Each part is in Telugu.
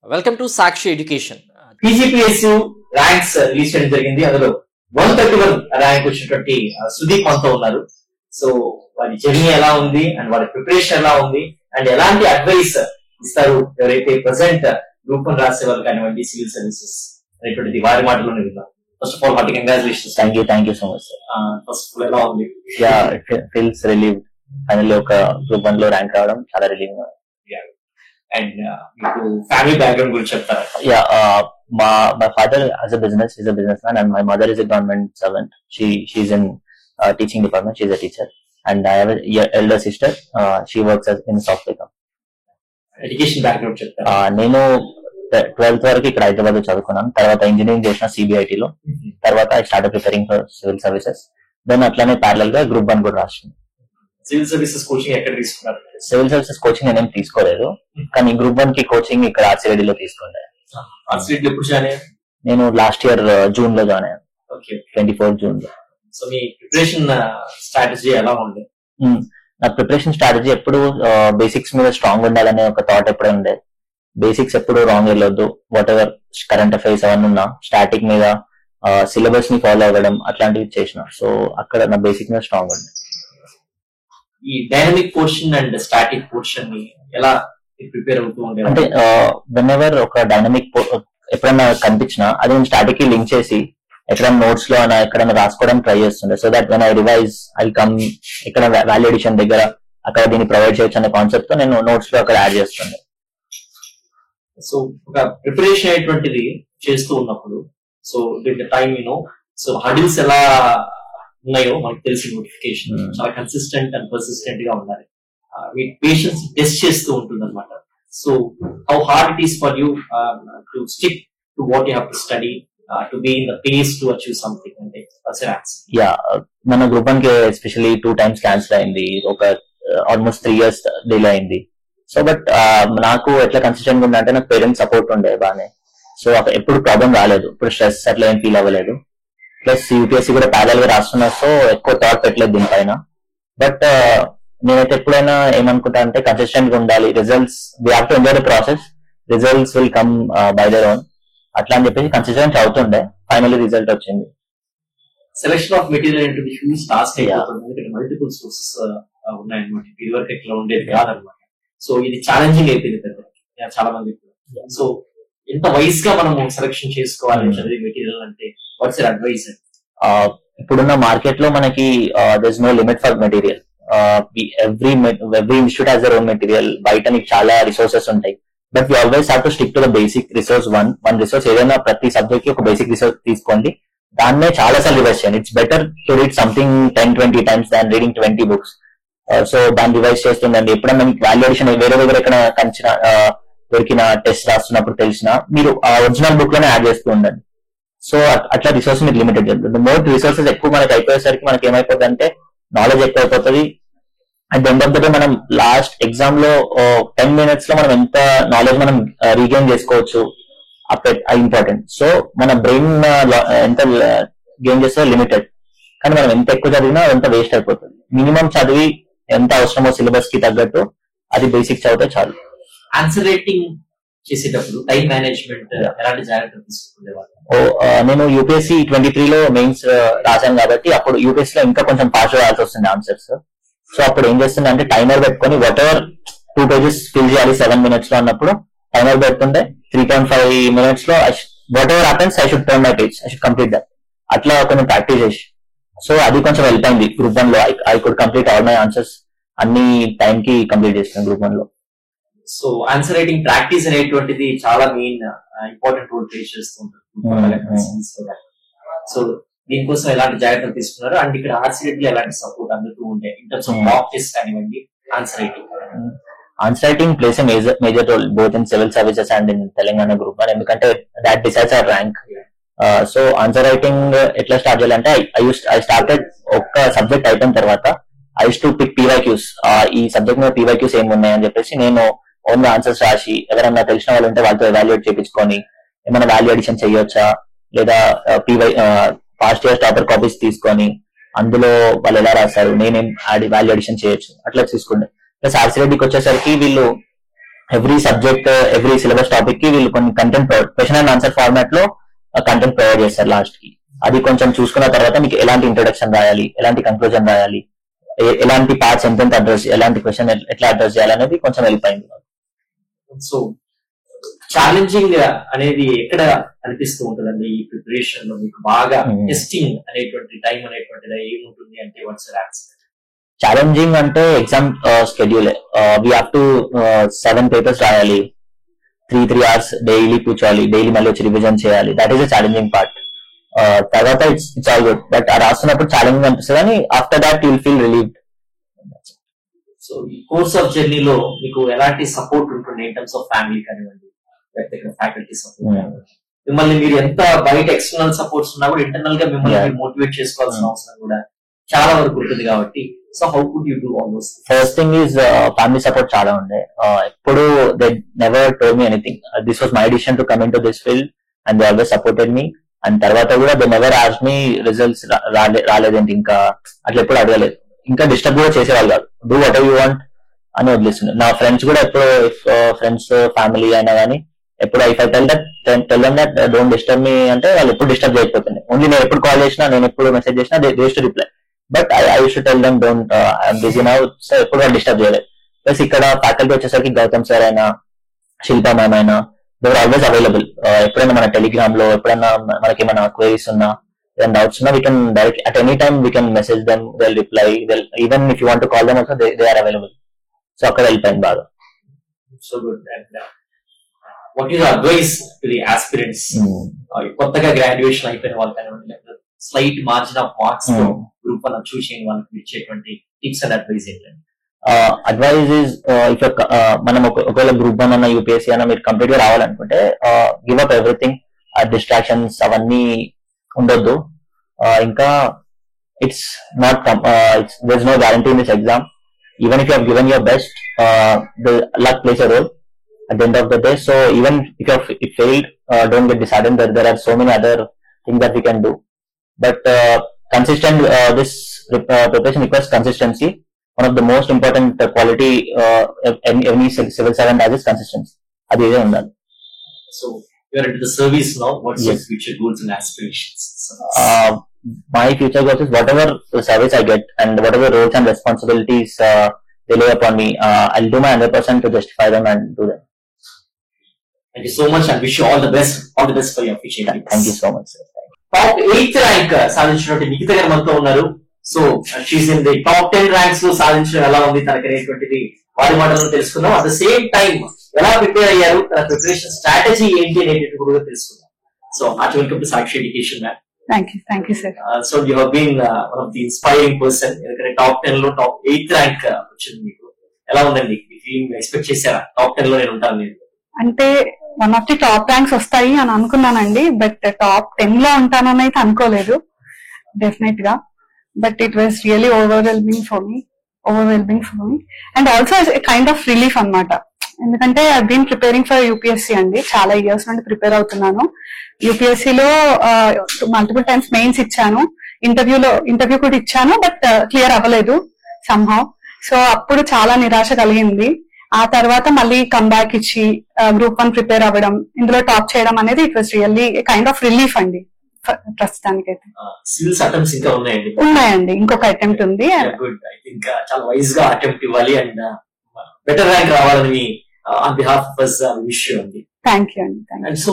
Welcome to Sakshi education. PGPSU ranks release చేయడం జరిగింది. అందులో 131 ర్యాంక్ వచ్చినటువంటి సుదీప్ మనతో ఉన్నారు. సో వారి జర్నీ ఎలా ఉంది అండ్ వారి ప్రిపరేషన్ ఎలా ఉంది అండ్ ఎలాంటి అడ్వైస్ ఇస్తారు ఎవరైతే ప్రెసెంట్ గ్రూప్ 1 రాసే వాళ్ళు కానివ్వండి, సివిల్ సర్వీసెస్ అనేటువంటిది వారి మాటలోనే విందాం. First of all hearty congratulations. Thank you so much sir. First of all ఎలా ఉంది? Feels relieve. ఫైనల్లీ ఒక గ్రూప్ 1 లో ర్యాంక్ రావడం చాలా రిలీవ్. అండ్ మీకు ఫ్యామిలీ బ్యాక్గ్రౌండ్ గురించి చెప్తారా? My father has a business. He's a businessman, and my mother is a government servant. She's in teaching department. She's a teacher, and I have a elder sister. She works in software company. Education background చెప్తారా? నేను 12th వరకు ఇక్కడ హైదరాబాద్ లో చదువుకున్నాను. తర్వాత ఇంజనీరింగ్ చేసిన CBIT లో. తర్వాత I start preparing for civil services. Then అట్లానే ప్యారలల్ గా గ్రూప్ 1 కూడా రాసింది. సివిల్ సర్వీసెస్ కోచింగ్ ఎక్కడ తీసుకున్నారు? సివిల్ సర్వీసెస్ కోచింగ్ నేనేం తీసుకోలేదు, కానీ గ్రూప్ 1 కి కోచింగ్ ఇక్కడ RCD లో తీసుకున్నాను. RCD ఎప్పుడు జాయిన్ అయ్యారు? నేను లాస్ట్ ఇయర్ జూన్ లో జాయిన్ అయ్యాను. ఓకే, 24 జూన్ లో. సో మీ ప్రిపరేషన్ స్ట్రాటజీ ఎలా ఉంది? నా ప్రిపరేషన్ స్ట్రాటజీ ఎప్పుడు బేసిక్స్ మీద స్ట్రాంగ్ ఉండాలనే ఒక థాట్ ఎప్పుడే ఉండేది. బేసిక్స్ ఎప్పుడు రాంగ్ వెళ్ళొద్దు. వాట్ ఎవర్ కరెంట్ అఫైర్స్ అవన్నీ ఉన్నా స్టాటిక్ మీద సిలబస్ ని ఫాలో అవ్వడం అట్లాంటివి చేసిన. సో అక్కడ నా బేసిక్ మీద స్ట్రాంగ్ ఉంది. ఈ dynamic portion and static portion ని ఎలా ప్రిపేర్ అవుతూ ఉండే? అంటే వెన్ ఎవర్ ఒక డైనమిక్ ఎప్పుడైనా కనిపించినా అది నేను స్టాటిక్ కి లింక్ చేసి ఎక్కడైనా నోట్స్ లో అయినా ఎక్కడైనా రాసుకోవడానికి ట్రై చేస్తుండే. So that when I revise I come ఇక్కడ వాల్యూ ఎడిషన్ దగ్గర అక్కడ దీన్ని ప్రొవైడ్ చేయొచ్చు అనే కాన్సెప్ట్ తో నేను నోట్స్ లో అక్కడ యాడ్ చేస్తుండే. సో ఒక ప్రిపరేషన్ అనేటువంటిది చేస్తూ ఉన్నప్పుడు so with time so hurdles ఎలా ఉన్నాయో మనకు తెలిసిన నోటిఫికేషన్ చాలా కన్సిస్టెంట్ అండ్ పర్సిస్టెంట్ గా ఉండాలి. మీ పేషెన్స్ టెస్ట్ చేస్తూ ఉంటుంది అనమాట. So how hard it is for you to stick to what you have to study to be in the pace to achieve something అంటే మన గ్రూప్ 1 కి ఎస్పెషల్లీ 2 times క్యాన్సిల్ అయింది. ఒక ఆల్మోస్ట్ 3 years డిలే అయింది. సో బట్ నాకు ఎట్లా కన్సిస్టెంట్ గా ఉందంటే నాకు పేరెంట్స్ సపోర్ట్ ఉండే బాగానే. సో ఎప్పుడు ప్రాబ్లం రాలేదు, ఇప్పుడు స్ట్రెస్ అట్లా ఏం ఫీల్ అవ్వలేదు. ప్లస్ యూపీఎస్సీ కూడా ప్యారలల్ గా రాస్తున్నా, సో ఎక్కువ థాట్ పెట్టలేదు దీనిపైన. బట్ నేనైతే ఎప్పుడైనా ఏమనుకుంటా అంటే కన్సిస్టెంట్ గా ఉండాలి. Results we have to enjoy the process, results will come by their own అట్లా అని చెప్పేసి కన్సిస్టెంట్ అవుతుండే. ఫైనల్లీ రిజల్ట్ వచ్చింది. సెలెక్షన్ ఆఫ్ మెటీరియల్ ఏంటంటే హ్యూజ్ టాస్క్ అయిపోతుంది. మల్టిపుల్ సోర్సెస్ ఉన్నాయన్నమాట. ఇది వరకు ఎట్లా ఉండేది కాదనమాట. సో ఇది ఛాలెంజింగ్ అయిపోయింది చాలా మంది. సో ఎంత వైస్ గా మనం సెలెక్షన్ చేసుకోవాలి చదివే మెటీరియల్ అంటే వాట్స్ యువర్ అడ్వైస్? ఇప్పుడున్న మార్కెట్ లో మనకి there is no limit for material. Every institute has their own material. బయట నీకు చాలా రిసోర్సెస్ ఉంటాయి. But we always have to stick to the basic resource. One resource ఏదైనా ప్రతి సబ్జెక్ట్ కి ఒక బేసిక్ రిసోర్స్ తీసుకోండి, దాన్నే చాలా సార్లు రివైజ్ చేయండి. It's better to read something 10-20 times than reading 20 books. So దాన్ని రివైజ్ చేస్తుందండి. ఎప్పుడైనా మీకు వాల్యుయేషన్ వేరే దగ్గర ఎక్కడ కంచిన దొరికిన టెస్ట్ రాస్తున్నప్పుడు తెలిసిన మీరు ఆ ఒరిజినల్ బుక్ లోనే యాడ్ చేస్తూ ఉండండి. సో అట్లా రిసోర్స్ మీకు లిమిటెడ్ జరుగుతుంది. మోర్ రిసోర్సెస్ ఎక్కువ మనకి అయిపోయేసరికి మనకి ఏమైపోతుంది అంటే నాలెడ్జ్ ఎక్కువ అయిపోతుంది. At the end of the day మనం లాస్ట్ ఎగ్జామ్ లో 10 minutes లో మనం ఎంత నాలెడ్జ్ మనం రీగెయిన్ చేసుకోవచ్చు ఇంపార్టెంట్. సో మన బ్రెయిన్ ఎంత గెయిన్ చేస్తే లిమిటెడ్, కానీ మనం ఎంత ఎక్కువ చదివినా ఎంత వేస్ట్ అయిపోతుంది. మినిమం చదివి ఎంత అవసరమో సిలబస్ కి తగ్గట్టు అది బేసిక్ చదివితే చాలు. ఆన్సర్ రైటింగ్ చేసేటప్పుడు టైం మేనేజ్మెంట్ ఎలాంటి జాగ్రత్తలు తీసుకునేవాళ్ళు? నేను యూపీఎస్సీ 23 లో మెయిన్స్ రాశాను కాబట్టి అప్పుడు యూపీఎస్సీ లో ఇంకా కొంచెం ఫాస్ట్ రాయాల్సి వస్తుంది ఆన్సర్స్. సో అప్పుడు ఏం చేస్తుండే అంటే టైమర్ పెట్టుకుని వాట్ ఎవర్ 2 pages ఫిల్ చేయాలి 7 minutes లో అన్నప్పుడు టైమర్ పెట్టుకుంటే 3.5 minutes లో what ever happens I should turn my page, I should complete that. అట్లా కొంచెం ప్రాక్టీస్ చేసి సో అది కొంచెం హెల్ప్ అయింది. గ్రూప్ 1 లో I could complete all my answers అన్ని టైం కి కంప్లీట్ చేస్తాను గ్రూప్ 1 లో. సో ఆన్సర్ రైటింగ్ ప్రాక్టీస్ అనేటువంటిది చాలా మెయిన్ ఇంపార్టెంట్ రోల్ ప్లే చేస్తుంటారు. సో దీనికోసం ఎలాంటి జాగ్రత్తలు తీసుకున్నారు అండ్ ఇక్కడ RCD ఎలాంటి సపోర్ట్ అందుతూ ఉంటాయి in terms of mock test కానివ్వండి answer writing? Answer writing plays a major role both in civil services and in Telangana group 1, ఎందుకంటే that decides our rank. So answer writing ఎట్లా స్టార్ట్ చేయాలంటే ఐ స్టార్టెడ్ ఒక్క సబ్జెక్ట్ అయిపోయిన తర్వాత I use to pick PYQs. ఈ సబ్జెక్ట్ మీద PYQs ఏమి ఉన్నాయని చెప్పేసి నేను ఓన్ ఆన్సర్స్ రాసి ఎవరైనా తెలిసిన వాళ్ళు ఉంటే వాళ్ళతో ఎవాల్యుయేట్ చేయించుకొని ఏమైనా వాల్యూ అడిషన్ చేయొచ్చా లేదా పాస్ట్ ఇయర్స్ టాపర్ కాపీస్ తీసుకొని అందులో వాళ్ళు ఎలా రాస్తారు నేనేం వాల్యూ అడిషన్ చేయొచ్చు అట్లా తీసుకుంటే. ప్లస్ RCDకి వచ్చేసరికి వీళ్ళు every subject every syllabus topic కి వీళ్ళు కొన్ని content question and answer format లో కంటెంట్ ప్రొవైడ్ చేస్తారు లాస్ట్ కి. అది కొంచెం చూసుకున్న తర్వాత మీకు ఎలాంటి ఇంట్రొడక్షన్ రాయాలి, ఎలాంటి కంక్లూజన్ రాయాలి, ఎలాంటి పార్ట్స్ ఎంత అడ్రస్, ఎలాంటి క్వశ్చన్ ఎట్లా అడ్రస్ చేయాలి అనేది కొంచెం హెల్ప్ అయింది. సో ఛాలెంజింగ్ అనేది ఎక్కడ అనిపిస్తూ ఉంటుందండి ఈ ప్రిపరేషన్ లో మీకు బాగా టెస్టింగ్ అనేటువంటి టైం అనేటువంటిది ఏముంటుంది అంటే వాట్స్ ఆన్సర్? ఛాలెంజింగ్ అంటే exam schedule. We have to 7 papers రాయాలి, 3 hours డైలీ కూర్చోవాలి, డైలీ మళ్ళీ వచ్చి రివిజన్ చేయాలి. That is a challenging part. తర్వాత ఇట్స్ ఆల్ గుడ్, బట్ ఆ రాస్తున్నప్పుడు ఛాలెంజింగ్ అనిపిస్తుంది కానీ after that you'll feel relieved. So ఈ కోర్స్ ఆఫ్ జర్నీలో మీకు ఎలాంటి సపోర్ట్ ఉంటుంది ఇన్ టర్మ్స్ ఆఫ్ ఫ్యామిలీ కానివ్వండి, లేకపోతే ఫ్యాకల్టీ సపోర్ట్? మిమ్మల్ని మీరు ఎంత బయట ఎక్స్టర్నల్ సపోర్ట్స్ ఉన్నా కూడా ఇంటర్నల్ గా మిమ్మల్ని మోటివేట్ చేసుకోవాల్సిన అవసరం కూడా చాలా వరకు ఉంటుంది కాబట్టి, so how could you do all those? First thing is family support చాలా ఉండే. ఎప్పుడు they never told me anything. This was my decision to come in to this field and they always supported me. And తర్వాత కూడా they never asked me results రాలేదేంటి ఇంకా అట్లా ఎప్పుడు అడగలేదు. ఇంకా డిస్టర్బ్ కూడా చేసేవాళ్ళు కాదు. Do what ever you want అని వదిలేస్తుంది. నా ఫ్రెండ్స్ కూడా ఎప్పుడు ఫ్రెండ్స్ ఫ్యామిలీ అయినా కానీ ఎప్పుడు I tell that don't disturb me అంటే వాళ్ళు ఎప్పుడు డిస్టర్బ్ చేయకపోతుంది. ఓన్లీ నేను ఎప్పుడు కాల్ చేసినా, నేను ఎప్పుడు మెసేజ్ చేసినా they use to reply. But I use to tell them don't, I'm busy now. So ఎప్పుడు వాళ్ళు డిస్టర్బ్ చేయలేదు. ప్లస్ ఇక్కడ ఫ్యాకల్టీ వచ్చేసరికి గౌతమ్ సార్ అయినా, శిల్పా మ్యామ్ అయినా, దే ఆర్ ఆల్వేస్ అవైలబుల్. ఎప్పుడైనా మన టెలిగ్రామ్ లో ఎప్పుడైనా మనకి ఏమైనా క్వైరీస్ ఉన్నా, ఏమైనా డౌట్స్ ఉన్నా, we can direct at any time we can message them, they will reply. Even if you want to call them also they are available. So అక్కడ వెళ్ళిపోయింది బాగా. So good. What is advice to the aspirants? కొత్తగా గ్రాడ్యుయేషన్ అయిపోయిన వాళ్ళు కానివ్వండి, slight margin of marks group one choose చేయని వాళ్ళకి ఇచ్చేటువంటి టిప్స్ అండ్ అడ్వైస్ ఏంటండి? అడ్వైజ్ ఇస్ ఇఫ్ మనం ఒకవేళ గ్రూప్ 1 అన్న యూపీఎస్సీ అన్న మీరు కంప్లీట్ గా రావాలనుకుంటే గివ్ అప్ ఎవ్రీథింగ్. డిస్ట్రాక్షన్స్ అవన్నీ ఉండొద్దు. ఇంకా it's not there is no guarantee in this exam. Even if you have given your best, the luck plays a role at the end of the day. So even if you have failed, don't get disheartened. There are so many other things that we can do. But consistent, this preparation requires consistency. One of the most important quality any civil servant has is consistency. Adi ide undali. So you are into the service now. What's your future goals and aspirations? My future goals is whatever service I get and whatever roles and responsibilities they lay upon me, I'll do my 100% to justify them and do them. Thank you so much and wish you all the best. All the best for your future. Thank you so much, sir. Top 8th rank సాధించినటువంటి నిఖిత గారు మనతో ఉన్నారు. So she's in the top 10 ranks లో సాధించడం ఎలా ఉంది తనకనేటువంటిది వారి మాటల్లో తెలుసుకుందాం. అట్ ద సేమ్ టైం ఎలా ప్రిపేర్ అయ్యారు, తన ప్రిపరేషన్ స్ట్రాటజీ ఏంటి అనేటువంటి కూడా తెలుసుకుందాం. So heart welcome to Sakshi education ma'am. Thank you, sir. So you have been one of the inspiring person. ఎందుకంటే టాప్ 10 లో టాప్ 8th ర్యాంక్ వచ్చింది మీకు. ఎలా ఉందండి మీ ఫీలింగ్? ఎక్స్పెక్ట్ చేశారా టాప్ 10 లో నేను ఉంటాను నేను? అంటే one of the top ranks వస్తాయి అని అనుకున్నానండి, బట్ టాప్ 10 లో ఉంటానని అయితే అనుకోలేదు డెఫినెట్ గా. But it was really overwhelming for me and also kind of relief అన్నమాట. ఎందుకంటే I been preparing for UPSC అండి, చాలా ఇయర్స్ నుండి ప్రిపేర్ అవుతున్నాను. యూపీఎస్సీలో మల్టిపుల్ టైమ్స్ మెయిన్స్ ఇచ్చాను, ఇంటర్వ్యూ కూడా ఇచ్చాను, బట్ క్లియర్ అవ్వలేదు సమ్హౌ. సో అప్పుడు చాలా నిరాశ కలిగింది. ఆ తర్వాత మళ్ళీ కమ్బ్యాక్ ఇచ్చి గ్రూప్ 1 ప్రిపేర్ అవ్వడం, ఇందులో టాప్ చేయడం అనేది it was really kind of relief అండి ప్రస్తుతానికైతే. సివిల్స్ అటెంప్ట్స్ ఇంకా ఉన్నాయండి, ఇంకొక అటెంప్ట్ ఉంది. గుడ్. ఐ థింక్ చాలా వైజ్ గా అటెంప్ట్ ఇవ్వాలి అండ్ బెటర్ ర్యాంక్ రావాలని on behalf of us wish you అండి. థ్యాంక్ యూ అండి. అండ్ సో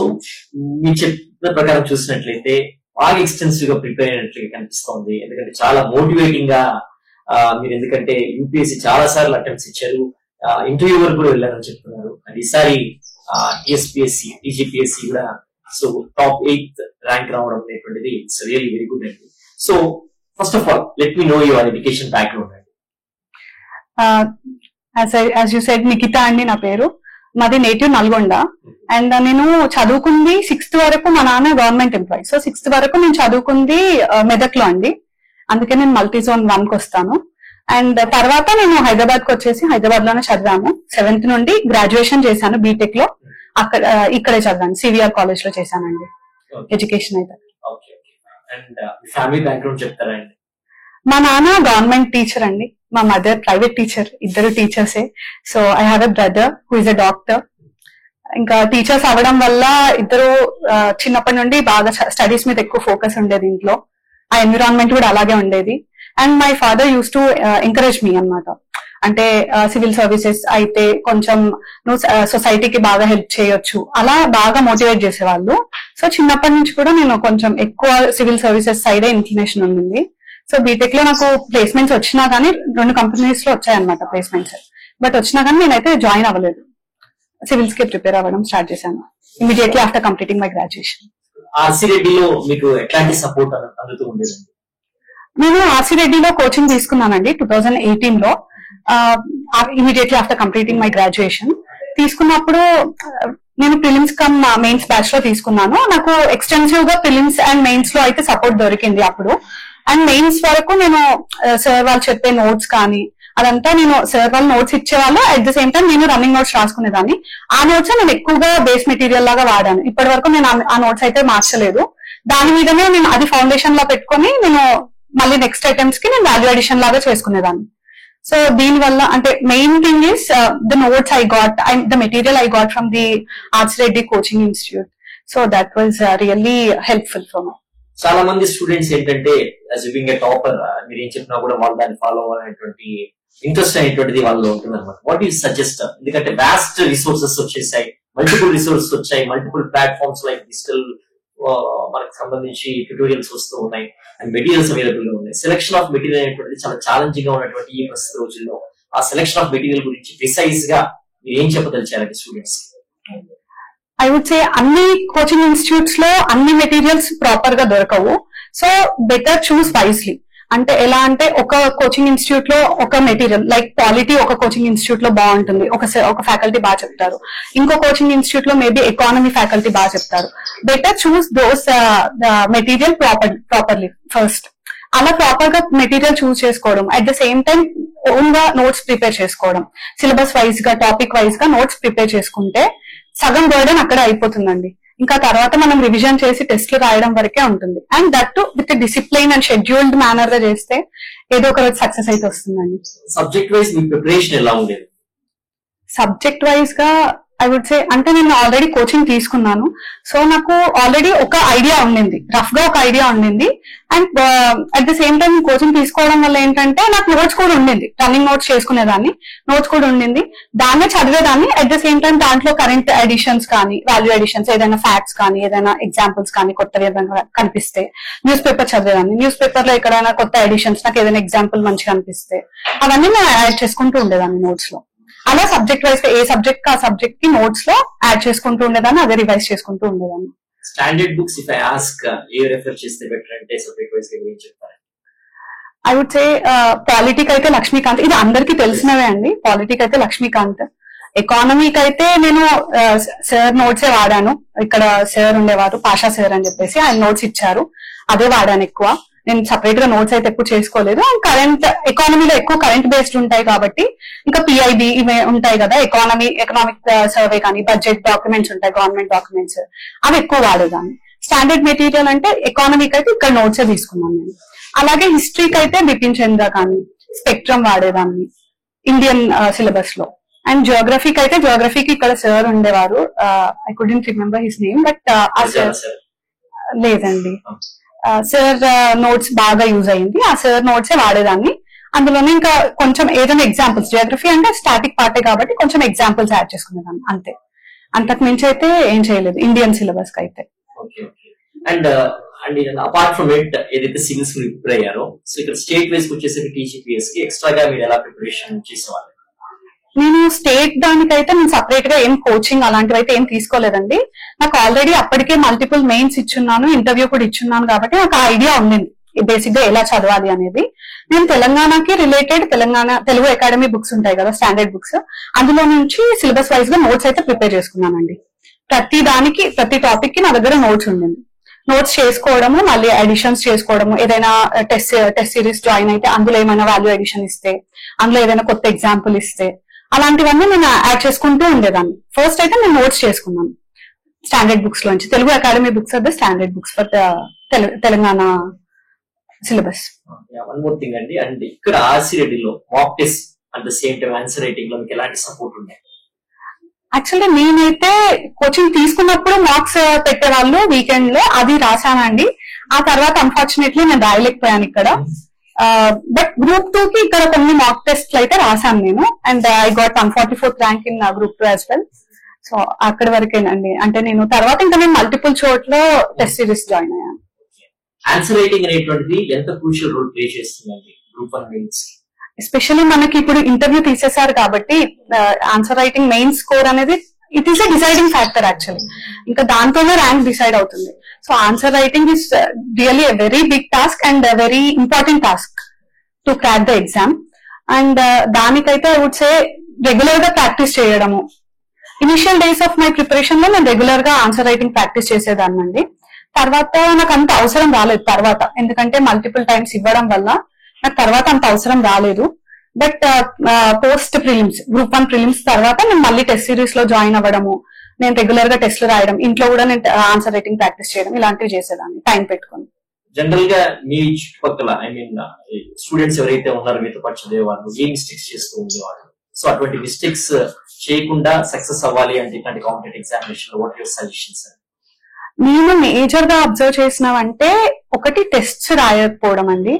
మీరు చెప్పిన ప్రకారం చూసినట్లయితే బాగా ఎక్స్టెన్సివ్ గా ప్రిపేర్ అయినట్లుగా కనిపిస్తోంది. ఎందుకంటే చాలా మోటివేటింగ్ గా మీరు, ఎందుకంటే యూపీఎస్సీ చాలా సార్లు అటెంప్ట్స్ ఇచ్చారు, ఇంటర్వ్యూ వరకు కూడా వెళ్ళారని చెప్తున్నారు. అండ్ ఈసారి టీఎస్పీఎస్సీ టీజీపీఎస్సీ కూడా సో టాప్ 8th ర్యాంక్ రావడం అనేటువంటిది ఇట్స్ రియల్లీ వెరీ గుడ్ అండి. So first of all let me know your education background అండి. యాజ్ యూ సెడ్, నిఖిత అండి నా పేరు. మాది నేటివ్ నల్గొండ. అండ్ నేను చదువుకుంది 6th వరకు, మా నాన్న గవర్నమెంట్ ఎంప్లాయీ. సో 6th వరకు నేను చదువుకుంది మెదక్లో అండి, అందుకే నేను మల్టీ జోన్ 1 కి వస్తాను. అండ్ తర్వాత నేను హైదరాబాద్ కి వచ్చేసి హైదరాబాద్ లోనే చదివాను. 7th నుండి గ్రాడ్యుయేషన్ చేశాను బీటెక్ లో, ఇక్కడే చదివాను, సివిఆర్ కాలేజ్ లో చేశానండి ఎడ్యుకేషన్ అయితే. ఫ్యామిలీ బ్యాక్గ్రౌండ్ చెప్తారా అండి? మా నాన్న గవర్నమెంట్ టీచర్ అండి, మా మదర్ ప్రైవేట్ టీచర్, ఇద్దరు టీచర్సే. So I have a brother who is a doctor. ఇంకా టీచర్స్ అవ్వడం వల్ల ఇద్దరు చిన్నప్పటి నుండి బాగా స్టడీస్ మీద ఎక్కువ ఫోకస్ ఉండేది ఇంట్లో. ఆ ఎన్విరాన్మెంట్ కూడా అలాగే ఉండేది. And my father use to encourage me అన్నమాట. అంటే సివిల్ సర్వీసెస్ అయితే కొంచెం నువ్వు సొసైటీకి బాగా హెల్ప్ చేయొచ్చు, అలా బాగా మోటివేట్ చేసేవాళ్ళు. సో చిన్నప్పటి నుంచి కూడా నేను కొంచెం ఎక్కువ సివిల్ సర్వీసెస్ సైడే ఇన్క్లినేషన్ ఉంది. సో బీటెక్ లో నాకు ప్లేస్మెంట్స్ వచ్చినా కానీ 2 కంపెనీస్ లో వచ్చాయన్నమాట ప్లేస్మెంట్స్. బట్ వచ్చినా కానీ నేనైతే జాయిన్ అవ్వలేదు. సివిల్స్ కి ప్రిపేర్ అవ్వడం స్టార్ట్ చేశాను immediately after completing my graduation. RC రెడ్డిలో మీకు ఎట్లాంటి సపోర్ట్ అందుతూ ఉండేదండి? నేను ఆర్సీ రెడ్డిలో కోచింగ్ తీసుకున్నానండి 2018 లో, immediately after completing my graduation. తీసుకున్నప్పుడు నేను ప్రిలిమ్స్ కమ్ మెయిన్స్ బ్యాచ్ లో తీసుకున్నాను. నాకు ఎక్స్టెన్సివ్ గా ప్రిలిమ్స్ అండ్ మెయిన్స్ లో అయితే సపోర్ట్ దొరికింది అప్పుడు. అండ్ మెయిన్స్ వరకు నేను సార్ వాళ్ళు చెప్పే నోట్స్ కానీ అదంతా నేను సార్ వాళ్ళు నోట్స్ ఇచ్చేవాళ్ళు. అట్ ద సేమ్ టైం నేను రన్నింగ్ నోట్స్ రాసుకునేదాన్ని. ఆ నోట్స్ నేను ఎక్కువగా బేస్ మెటీరియల్ లాగా వాడాను. ఇప్పటి వరకు నేను ఆ నోట్స్ అయితే మార్చలేదు. దాని మీదనే నేను అది ఫౌండేషన్ లా పెట్టుకుని నేను మళ్ళీ నెక్స్ట్ అటెంప్ట్స్ కి నేను వాల్యూ అడిషన్ లాగా చేసుకునేదాన్ని. సో దీని వల్ల అంటే main thing is the notes I got and the material I got from the arts Reddy coaching institute. So that was really helpful for me. చాలా మంది స్టూడెంట్స్ ఏంటంటే బీయింగ్ ఏ టాపర్ మీరు ఏం చెప్పినా కూడా వాళ్ళు దాన్ని ఫాలో అవ్వాలనేటువంటి ఇంట్రెస్ట్ అనేటువంటిది వాళ్ళు ఉంటుంది అనమాట. What you suggest? ఎందుకంటే వాస్ట్ రిసోర్సెస్ వచ్చేసాయి, మల్టిపుల్ రిసోర్సెస్ వచ్చాయి, మల్టిపుల్ ప్లాట్ఫామ్స్ లైక్ డిజిటల్ మనకు సంబంధించి ట్యూటోరియల్స్ వస్తూ ఉన్నాయి అండ్ మెటీరియల్స్ అవైలబుల్ గా ఉన్నాయి. సెలెక్షన్ ఆఫ్ మెటీరియల్ అనేటువంటిది చాలా ఛాలెంజింగ్ గా ఉన్నటువంటి ఈ ప్రస్తుత రోజుల్లో ఆ సెలెక్షన్ ఆఫ్ మెటీరియల్ గురించి ప్రిసైజ్ గా మీరు ఏం చెప్పదలిచారంటే స్టూడెంట్స్? ఐ వుడ్ సే అన్ని కోచింగ్ ఇన్స్టిట్యూట్స్ లో అన్ని మెటీరియల్స్ ప్రాపర్ గా దొరకవు. సో బెటర్ చూస్ వైజ్లీ. అంటే ఎలా అంటే ఒక కోచింగ్ ఇన్స్టిట్యూట్ లో ఒక మెటీరియల్ లైక్ పాలిటీ ఒక కోచింగ్ ఇన్స్టిట్యూట్ లో బాగుంటుంది, ఒక ఫ్యాకల్టీ బాగా చెప్తారు. ఇంకో కోచింగ్ ఇన్స్టిట్యూట్ లో మేబీ ఎకానమీ ఫ్యాకల్టీ బాగా చెప్తారు. Better choose those material properly first. అలా ప్రాపర్ గా మెటీరియల్ చూస్ చేసుకోవడం, at the same time own గా నోట్స్ ప్రిపేర్ చేసుకోవడం, సిలబస్ వైజ్ గా టాపిక్ వైజ్ గా నోట్స్ ప్రిపేర్ చేసుకుంటే సగం బర్డెన్ అక్కడ అయిపోతుందండి. ఇంకా తర్వాత మనం రివిజన్ చేసి టెస్ట్లు రాయడం వరకే ఉంటుంది. And that with discipline and scheduled manner గా చేస్తే ఏదో ఒక రోజు సక్సెస్ అయితే వస్తుందండి. సబ్జెక్ట్ వైజ్ మీ ప్రిపరేషన్ ఎలా ఉండేది? సబ్జెక్ట్ వైజ్ గా ఐ వుడ్ సే అంటే నేను ఆల్రెడీ కోచింగ్ తీసుకున్నాను. సో నాకు ఆల్రెడీ ఒక ఐడియా ఉండింది, రఫ్ గా ఒక ఐడియా ఉండింది. And at the same time coaching తీసుకోవడం వల్ల ఏంటంటే నాకు నోట్స్ కూడా ఉండింది, రన్నింగ్ నోట్స్ చేసుకునేదాన్ని, నోట్స్ కూడా ఉండింది, దాన్నే చదివేదాన్ని. అట్ ద సేమ్ టైం దాంట్లో కరెంట్ ఎడిషన్స్ కానీ వాల్యూ ఎడిషన్స్ ఏదైనా ఫ్యాక్ట్స్ కానీ ఏదైనా ఎగ్జాంపుల్స్ కానీ కొత్తవి ఏదైనా కనిపిస్తే న్యూస్ పేపర్ చదివేదాన్ని. న్యూస్ పేపర్ లో ఎక్కడైనా కొత్త ఎడిషన్స్ నాకు ఏదైనా ఎగ్జాంపుల్ మంచిగా అనిపిస్తే అవన్నీ నేను యాడ్ చేసుకుంటూ ఉండేదాన్ని నోట్స్ లో. అలా సబ్జెక్ట్ వైజ్ ఏ సబ్జెక్ట్ కి ఆ సబ్జెక్ట్ కి నోట్స్ లో యాడ్ చేసుకుంటూ ఉండేదాన్ని, అదే రివైజ్ చేసుకుంటూ ఉండేదాన్ని. Standard books if I ask a refer చేస్తే బెటర్ అంటే సబ్జెక్ట్ వైజ్ గా ఏం చెప్తారు? ఐ వుడ్ సే పాలిటిక్ అయితే లక్ష్మీకాంత్, ఇది అందరికీ తెలిసినవే అండి. పాలిటిక్ అయితే లక్ష్మీకాంత్. ఎకానమీకి అయితే నేను సార్ నోట్సే వాడాను. ఇక్కడ సార్ ఉండేవారు పాషా సార్ అని చెప్పేసి, ఆయన నోట్స్ ఇచ్చారు, అదే వాడాను ఎక్కువ. నేను సపరేట్ గా నోట్స్ అయితే ఎక్కువ చేసుకోలేదు. కరెంట్ ఎకానమీలో ఎక్కువ కరెంట్ బేస్డ్ ఉంటాయి కాబట్టి ఇంకా పిఐబి ఇవి ఉంటాయి కదా, ఎకనామిక్ సర్వే కానీ బడ్జెట్ డాక్యుమెంట్స్ ఉంటాయి, గవర్నమెంట్ డాక్యుమెంట్స్, అవి ఎక్కువ వాడేదాన్ని. స్టాండర్డ్ మెటీరియల్ అంటే ఎకానమీకి అయితే ఇక్కడ నోట్సే తీసుకున్నాను నేను. అలాగే హిస్టరీకి అయితే బిపిన్ చంద్ర కానీ స్పెక్ట్రమ్ వాడేదాన్ని ఇండియన్ సిలబస్ లో. అండ్ జియోగ్రఫీకి అయితే జియోగ్రఫీకి ఇక్కడ సార్ ఉండేవారు, I couldn't remember his name, but ఆ సార్ లేదండి, సార్ నోట్స్ బాగా యూజ్ అయింది, ఆ సార్ నోట్సే వాడేదాన్ని. అందులోనే ఇంకా కొంచెం ఏదైనా ఎగ్జాంపుల్స్, జియోగ్రఫీ అంటే స్టాటిక్ పార్టే కాబట్టి కొంచెం ఎగ్జాంపుల్స్ యాడ్ చేసుకునేదాన్ని అంతే. అంతకు మించి అయితే ఏం చేయలేదు ఇండియన్ సిలబస్ కి అయితే. అండ్ అపార్ట్ ఫ్రమ్ ఇట్ ఏదైతే సివిల్స్ ప్రిపేర్ అయ్యారో, సో ఇక్కడ స్టేట్ వైజ్ వచ్చేసరికి టీజీపీఎస్ కి ఎక్స్ట్రాగా మీరు ఎలా ప్రిపరేషన్ చేసేవాళ్ళు? నేను స్టేట్ దానికైతే నేను సపరేట్ గా ఏం కోచింగ్ అలాంటివి అయితే ఏం తీసుకోలేదండి. నాకు ఆల్రెడీ అప్పటికే మల్టిపుల్ మెయిన్స్ ఇచ్చున్నాను, ఇంటర్వ్యూ కూడా ఇచ్చున్నాను కాబట్టి నాకు ఆ ఐడియా ఉండింది బేసిక్ గా ఎలా చదవాలి అనేది. నేను తెలంగాణకి రిలేటెడ్ తెలుగు అకాడమీ బుక్స్ ఉంటాయి కదా స్టాండర్డ్ బుక్స్, అందులో నుంచి సిలబస్ వైజ్ గా నోట్స్ అయితే ప్రిపేర్ చేసుకున్నానండి. ప్రతి టాపిక్ కి నా దగ్గర నోట్స్ ఉండింది. నోట్స్ చేసుకోవడము, మళ్ళీ ఎడిషన్స్ చేసుకోవడము, ఏదైనా టెస్ట్ సిరీస్ జాయిన్ అయితే అందులో ఏమైనా వాల్యూ ఎడిషన్ ఇస్తే, అందులో ఏదైనా కొత్త ఎగ్జాంపుల్ ఇస్తే, అలాంటివన్నీ నేను యాడ్ చేసుకుంటూ ఉండేదాన్ని. ఫస్ట్ అయితే నేను నోట్స్ చేసుకున్నాను స్టాండర్డ్ బుక్స్ లోంచి. Telugu academy books are the standard books for Telangana syllabus. One more thing అండి, అండ్ ఇక్కడ ఆర్సి రెడ్డిలో mock test at the same time answer writing లో మీకు ఎలాంటి సపోర్ట్ ఉన్నాయి? యాక్చువల్లీ నేనైతే కోచింగ్ తీసుకున్నప్పుడు మార్క్స్ పెట్టేవాళ్ళు వీకెండ్ లో, అది రాశానండి. ఆ తర్వాత అన్ఫార్చునేట్లీ నేను రాయలేకపోయాను ఇక్కడ. బట్ గ్రూప్ 2 కి ఇక్కడ కొన్ని మాక్ టెస్ట్ అయితే రాశాను నేను, and I got 144th rank in group 2 as well. So అక్కడి వరకేనండి. అంటే నేను తర్వాత ఇంకా నేను మల్టిపుల్ చోట్ల టెస్ట్ సిరీస్ జాయిన్ అయ్యాను. ఆన్సర్ రైటింగ్ అనేటువంటిది ఎంత క్రూషియల్ రోల్ ప్లే చేస్తుందండి గ్రూప్ 1 మెయిన్స్? ఎస్పెషల్లీ మనకి ఇప్పుడు ఇంటర్వ్యూ తీసేశారు కాబట్టి ఆన్సర్ రైటింగ్ మెయిన్ స్కోర్ అనేది it is a deciding factor actually. ఇంకా దాంతోనే ర్యాంక్ డిసైడ్ అవుతుంది. So answer writing is really a very big task and very important task to crack the exam. And దానికైతే ఐ వుడ్ సే రెగ్యులర్ గా ప్రాక్టీస్ చేయడము. Initial days of my preparation లో నేను రెగ్యులర్ గా ఆన్సర్ రైటింగ్ ప్రాక్టీస్ చేసేదాన్నండి. తర్వాత నాకు అంత అవసరం రాలేదు తర్వాత, ఎందుకంటే మల్టిపుల్ టైమ్స్ ఇవ్వడం వల్ల నాకు తర్వాత అంత అవసరం రాలేదు. But post prelims group 1 prelims తర్వాత నేను మళ్ళీ టెస్ట్ సిరీస్ లో జాయిన్ అవ్వడము, నేను రెగ్యులర్ గా టెస్ట్లు రాయడం, ఇంట్లో కూడా నేను ఆన్సర్ రైటింగ్ ప్రాక్టీస్ చేయడం, ఇలాంటివి చేసేదాన్ని టైం పెట్టుకుని. జనరల్ గా మీ చుట్టుపక్కల ఐ మీన్ స్టూడెంట్స్ ఎవరైతే ఉన్నారో మీతో పాటు చదివేవాళ్ళు ఏ మిస్టేక్స్ చేస్తూ ఉండేవాళ్ళు? సో అటువంటి మిస్టేక్స్ చేయకుండా సక్సెస్ అవ్వాలి అంటే ఇట్లాంటి competitive examination what your suggestions? నేను మేజర్ గా అబ్జర్వ్ చేసినావంటే ఒకటి టెస్ట్ రాయకపోవడం అండి.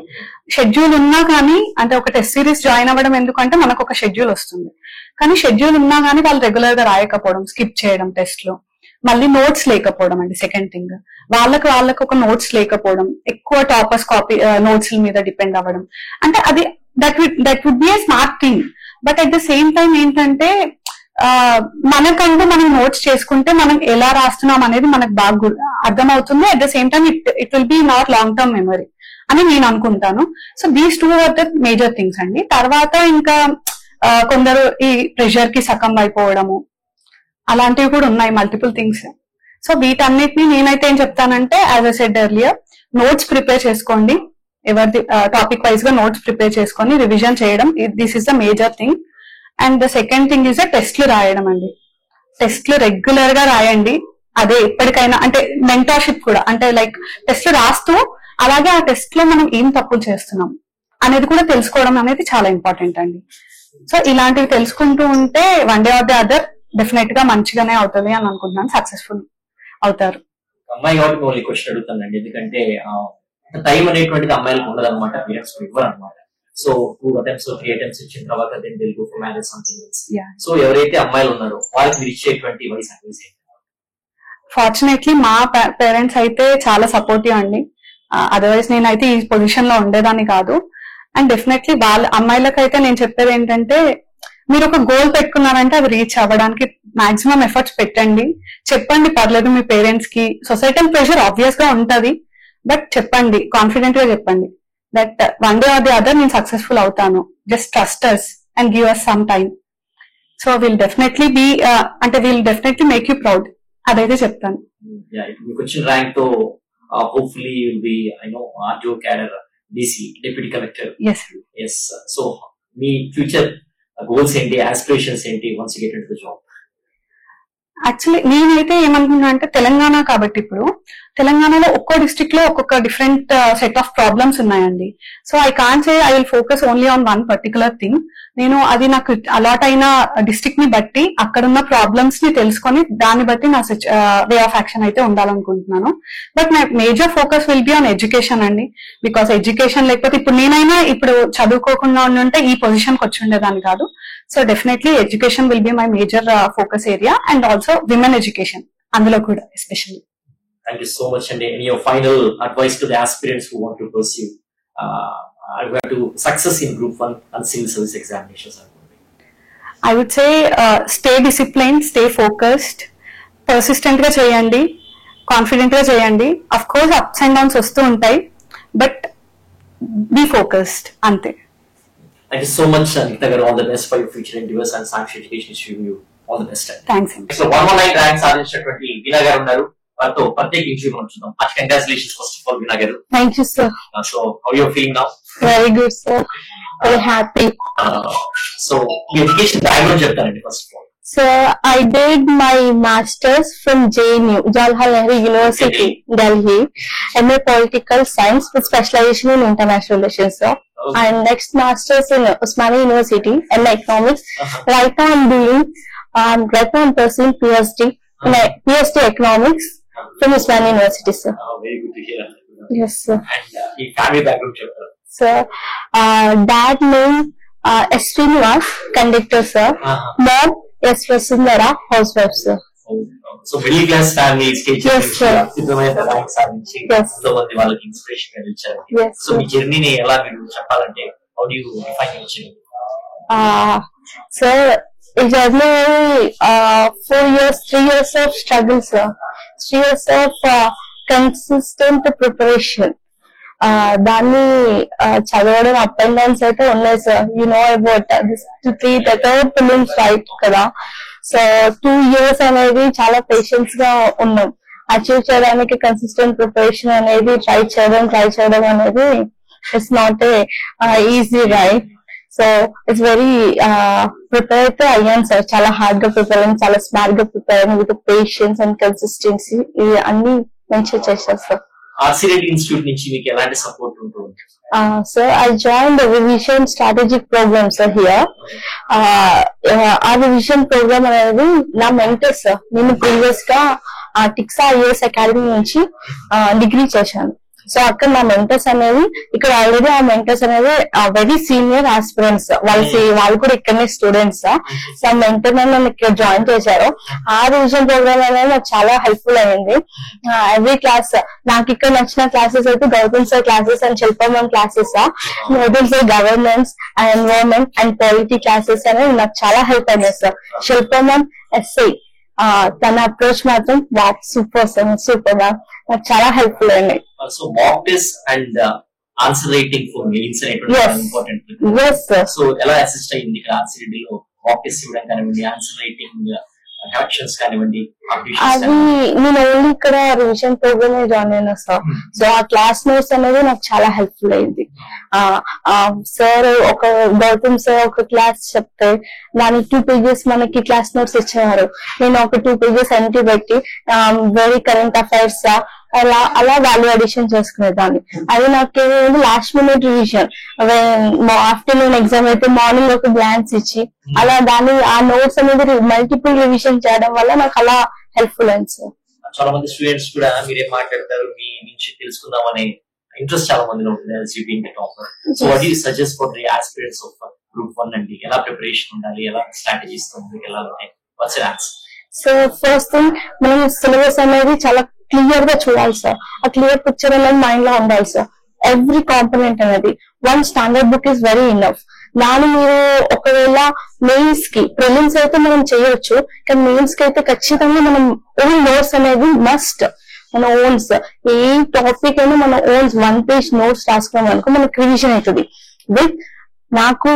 షెడ్యూల్ ఉన్నా కానీ, అంటే ఒక టెస్ట్ సిరీస్ జాయిన్ అవ్వడం ఎందుకంటే మనకు ఒక షెడ్యూల్ వస్తుంది, కానీ షెడ్యూల్ ఉన్నా కానీ వాళ్ళు రెగ్యులర్ గా రాయకపోవడం, స్కిప్ చేయడం టెస్ట్ లో. మళ్ళీ నోట్స్ లేకపోవడం అండి సెకండ్ థింగ్. వాళ్ళకి ఒక నోట్స్ లేకపోవడం, ఎక్కువ టాపర్స్ కాపీ నోట్స్ మీద డిపెండ్ అవ్వడం. అంటే అది that would be a smart thing. But at the same time ఏంటంటే మనకంటూ మనం నోట్స్ చేసుకుంటే మనం ఎలా రాస్తున్నాం అనేది మనకు బాగా అర్థమవుతుంది. At the same time it will be not long term memory అని నేను అనుకుంటాను. So these 2 are the major things అండి. తర్వాత ఇంకా కొందరు ఈ ప్రెషర్ కి సకం అయిపోవడము, అలాంటివి కూడా ఉన్నాయి మల్టిపుల్ థింగ్స్. సో వీటన్నిటిని నేనైతే ఏం చెప్తానంటే, as I said earlier, notes prepare చేసుకోండి. ఎవరిది టాపిక్ వైజ్ గా నోట్స్ ప్రిపేర్ చేసుకొని రివిజన్ చేయడం, this is the major thing. And the second thing is టెస్ట్లు రాయడం అండి. టెస్ట్లు రెగ్యులర్ గా రాయండి. అదే ఎప్పటికైనా అంటే మెంటర్షిప్ కూడా, అంటే లైక్ టెస్ట్లు రాస్తూ అలాగే ఆ టెస్ట్ లో మనం ఏం తప్పులు చేస్తున్నాం అనేది కూడా తెలుసుకోవడం అనేది చాలా ఇంపార్టెంట్ అండి. సో ఇలాంటివి తెలుసుకుంటూ ఉంటే one day or the other definite గా మంచిగానే అవుతుంది అని అనుకుంటున్నాను, సక్సెస్ఫుల్ అవుతారు. అమ్మాయి కాబట్టి ఓన్లీ క్వశ్చన్ అడుగుతానండి, ఎందుకంటే టైం అనేటువంటిది అమ్మాయిలకు ఉండదు అనమాట, పేరెంట్స్ ఇవ్వరు అనమాట. సో 2 attempts 3 attempts ఇచ్చిన తర్వాత then they'll go for marriage something else. So ఎవరైతే అమ్మాయిలు ఉన్నారో వాళ్ళకి మీరు ఇచ్చేటువంటి వైస్ అడ్వైస్ ఏంటి? ఫార్చునేట్లీ మా పేరెంట్స్ అయితే చాలా సపోర్టివ్ అండి. అదర్వైజ్ నేనైతే ఈ పొజిషన్ లో ఉండేదాన్ని కాదు. అండ్ డెఫినెట్లీ వాళ్ళ అమ్మాయిలకైతే నేను చెప్పేది ఏంటంటే, మీరు ఒక గోల్ పెట్టుకున్నారంటే అది రీచ్ అవ్వడానికి మాక్సిమం ఎఫర్ట్స్ పెట్టండి. చెప్పండి పర్లేదు మీ పేరెంట్స్ కి. సొసైటల్ ప్రెషర్ ఆబ్వియస్ గా ఉంటది, బట్ చెప్పండి, కాన్ఫిడెంట్ గా చెప్పండి that one day or the other నేను సక్సెస్ఫుల్ అవుతాను. Just trust us and give us some time. So will definitely be అంటే will definitely make you proud, అదైతే చెప్తాను. మీకు వచ్చిన ర్యాంక్ తో hopefully you will be I know RTO cadre DC deputy collector. yes so మీ ఫ్యూచర్ గోల్స్ ఏంటి, ఆస్పిరేషన్స్ ఏంటి once you get into the job? Actually నేనైతే ఏమనుకున్నా అంటే, తెలంగాణ కాబట్టి ఇప్పుడు తెలంగాణలో ఒక్కో డిస్ట్రిక్ట్ లో ఒక్కొక్క డిఫరెంట్ సెట్ ఆఫ్ ప్రాబ్లమ్స్ ఉన్నాయండి. So I can't say I will focus only on one particular thing. నేను అది నాకు అలాట్ అయిన డిస్ట్రిక్ట్ ని బట్టి అక్కడున్న ప్రాబ్లమ్స్ ని తెలుసుకొని దాన్ని బట్టి నా వే ఆఫ్ యాక్షన్ అయితే ఉండాలనుకుంటున్నాను. But my major focus will be on education అండి. బికాస్ ఎడ్యుకేషన్ లేకపోతే ఇప్పుడు నేనైనా ఇప్పుడు చదువుకోకుండా ఉంటే ఈ పొజిషన్ కి వచ్చి ఉండేదాన్ని కాదు. So definitely education will be my major focus area, and also women education అందులో కూడా especially. Thank you so much. And any your final advice to the aspirants who want to pursue to success in Group 1 and Civil Service examinations? I would say stay disciplined, stay focused, persistent గా చేయండి, కాన్ఫిడెంట్ గా చేయండి. Of course ups and downs వస్తూ ఉంటాయి, బట్ బీ ఫోకస్డ్ అంతే. Thank you so much, Anita garu. All the best for your future endeavors, and Sakshi Education is wishing you all the best. Thanks. So 119 rank సాధించినటువంటి వీణా గారు ఉన్నారు, వారితో ప్రత్యేకించి ఉంటున్నాం. కంగ్రాచులేషన్స్ ఫస్ట్ ఆఫ్ ఆల్ వీణా గారు. Thank you, sir. So how you are feeling now? Very good, sir. Very happy. So me education background చెప్తానండి first of all. So I did my masters from JNU, Jawaharlal Nehru University, Delhi, MA Political Science with specialization in international relations, sir. And next masters in Osmania University, MA Economics. Right now I'm pursuing PhD Economics from Osmania University, sir. Very good to hear. Yes, sir. And ఈ ఫ్యామిలీ బ్యాక్గ్రౌండ్ చెప్తారు. Sir, dad name S. Srinivas, conductor, sir. Mom S. Vasundhara, housewife, sir. So middle class family stage Yes, sir. అద్భుతమైన ర్యాంక్ సాధించి Yes. ఎంతోమంది వాళ్ళకి ఇన్స్పిరేషన్ గా నిలిచారు. Yes, సో మీ జర్నీని ఎలా మీరు చెప్పాలంటే how do you define your journey? Sir, it was my 3 years of struggle, sir. 3 years of consistent preparation. దాన్ని చదవడం అప్ అండ్ డౌన్స్ అయితే ఉన్నాయి sir. You know about third films right కదా. సో 2 years అనేది చాలా పేషెన్స్ గా ఉన్నాం. అచీవ్ చేయడానికి కన్సిస్టెంట్ ప్రిపరేషన్ అనేది ట్రై చేయడం అనేది it's not easy right. So it's very prepare అయితే అయ్యాను సార్. చాలా హార్డ్ గా ప్రిపేర్ అయ్యాను, చాలా స్మార్ట్ గా ప్రిపేర్ అయ్యాను విత్ పేషెన్స్ అండ్ కన్సిస్టెన్సీ. ఇవి అన్ని మెన్షన్ చేశారు సార్. ఆర్సిరెడ్డి ఇన్స్టిట్యూట్ నుంచి మీకు ఎలాంటి సపోర్ట్ ఉంటుంది? Sir, I joined the revision strategic program, sir, here. ఆ revision program అనేది నా మెంటర్ సార్. నేను ప్రీవియస్ గా టిక్సా ఐఏఎస్ అకాడమీ నుంచి డిగ్రీ చేశాను. సో అక్కడ నా మెంటర్స్ అనేది ఇక్కడ ఆల్రెడీ ఆ మెంటర్స్ అనేది వెరీ సీనియర్ ఆస్పిరెంట్స్. వాళ్ళు కూడా ఇక్కడనే స్టూడెంట్స్. సో మెంటర్ నన్ను ఇక్కడ జాయిన్ చేశారు. ఆ రివిజన్ ప్రోగ్రామ్ అనేది నాకు చాలా హెల్ప్ఫుల్ అయింది. ఎవ్రీ క్లాస్ నాకు ఇక్కడ నచ్చిన క్లాసెస్ అయితే Gautam sir classes and Shilpaman classes, Gautam sir governance and environment and polity classes అనేవి నాకు చాలా హెల్ప్ అయినాయి సార్. శిల్పమన్ ఎస్ఐ తన అప్రోచ్ మాత్రం సూపర్ గా నాకు చాలా హెల్ప్ఫుల్ అయినాయి. So mock test and answer writing for mains అనేటువంటి ఇంపార్టెంట్. yes sir. సో ఎలా అసిస్ట్ అయ్యింది ఇక్కడ ఆర్సిరెడ్డిలో మాక్ టెస్ట్ ఇవ్వడం కానివ్వండి, ఆన్సర్ రైటింగ్ కరెక్షన్స్ కానివ్వండి? అది నేను ఓన్లీ ఇక్కడ రివిజన్ ప్రోగ్రామ్ జాయిన్ అయినా సార్. సో ఆ క్లాస్ నోట్స్ అనేది నాకు చాలా హెల్ప్ఫుల్ అయింది. సార్ గౌతమ్ సార్ ఒక క్లాస్ చెప్తే దాని 2 pages మనకి క్లాస్ నోట్స్ ఇచ్చేవారు. నేను ఒక 2 pages ఎంట్రీ పెట్టి వెరీ కరెంట్ అఫైర్స్ అలా వాల్యూ అడిషన్ చేసుకునేదాన్ని. అది నాకు last minute revision afternoon exam అయితే మార్నింగ్ ఒక గ్లాన్స్ ఇచ్చి అలా దాన్ని ఆ నోట్స్ అనేది మల్టిపుల్ రివిజన్ చేయడం వల్ల నాకు అలా హెల్ప్ఫుల్ అయింది సార్. చాలా మంది స్టూడెంట్స్ కూడా మీరేం మాట్లాడతారు మీ నుంచి తెలుసుకుందాం అనే ఇంట్రెస్ట్ చాలా మందిలో ఉంటుంది. So what you suggest for the aspirants of group 1 అండి? ఎలా ప్రిపరేషన్ ఉండాలి, ఎలా స్ట్రాటజీస్ ఎలా ఉన్నాయి? What's your answer? So first thing మనం సిలబస్ అనేది చాలా క్లియర్ గా చూడాలి సార్. ఆ క్లియర్ పిక్చర్ అనేది మైండ్ లో ఉండాలి సార్. ఎవ్రీ కాంపోనెంట్ అనేది one standard book is very enough. దాన్ని మీరు ఒకవేళ మెయిన్స్ కి ప్రిలిమ్స్ అయితే మనం చేయొచ్చు, కానీ మెయిన్స్ కి అయితే ఖచ్చితంగా మనం ఓన్ నోట్స్ అనేది మస్ట్. మన ఓన్స్ ఏ టాపిక్ అయినా మన ఓన్స్ 1 page నోట్స్ రాసుకున్నాం అనుకో మనకు రివిజన్ అవుతుంది. విత్ నాకు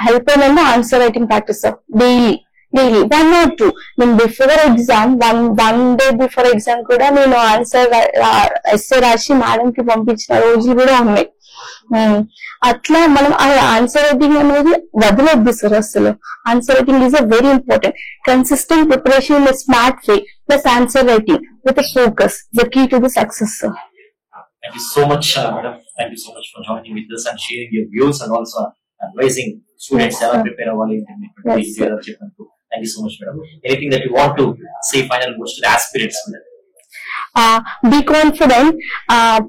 హెల్ప్ అయిన answer writing practice daily 1 or 2. నేను before exam one day before exam కూడా నేను ఆన్సర్ ఎస్సే రాసి మేడం కి పంపించిన రోజులు కూడా ఉన్నాయి. అట్లా మనం ఆ ఆన్సర్ రైటింగ్ అనేది వదలొద్దు సార్. అసలు answer writing is a very important. Consistent preparation in smart way plus answer writing with focus the key to the success sir. Thank you so much, madam. Thank you so much for joining with us and sharing your views and also advising students how to prepare our interview. Thank you so much, madam. Anything that you want to say final words to the aspirants? Be confident.